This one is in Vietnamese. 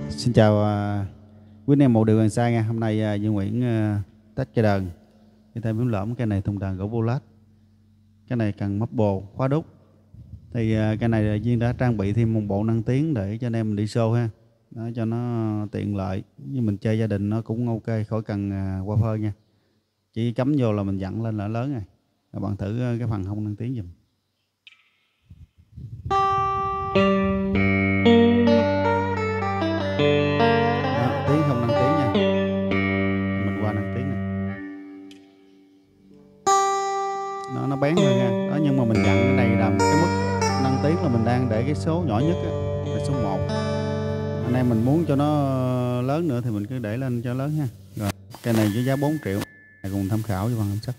Xin chào quý anh em một điều gần xa nha. Hôm nay Dương Nguyễn test cây đờn thì thêm miếng lõm. Cây này thùng đờn gỗ vô lát, cái này cần móc bồ khóa đúc. Thì cây này là Duyên đã trang bị thêm một bộ nâng tiếng để cho anh em mình đi show ha, đó, cho nó tiện lợi. Như mình chơi gia đình nó cũng ok, khỏi cần qua phơ nha, chỉ cắm vô là mình dặn lên là lớn rồi. Các bạn thử cái phần hông nâng tiếng giùm. Đó, tiếng không nâng tiếng nha, mình qua nâng tiếng này, nó bén hơn nha. Đó, nhưng mà mình dặn cái này là cái mức nâng tiếng là mình đang để cái số nhỏ nhất á, là số 1. Anh em mình muốn cho nó lớn nữa thì mình cứ để lên cho lớn ha. Rồi, cây này với giá 4 triệu, này cùng tham khảo cho bằng âm sắc.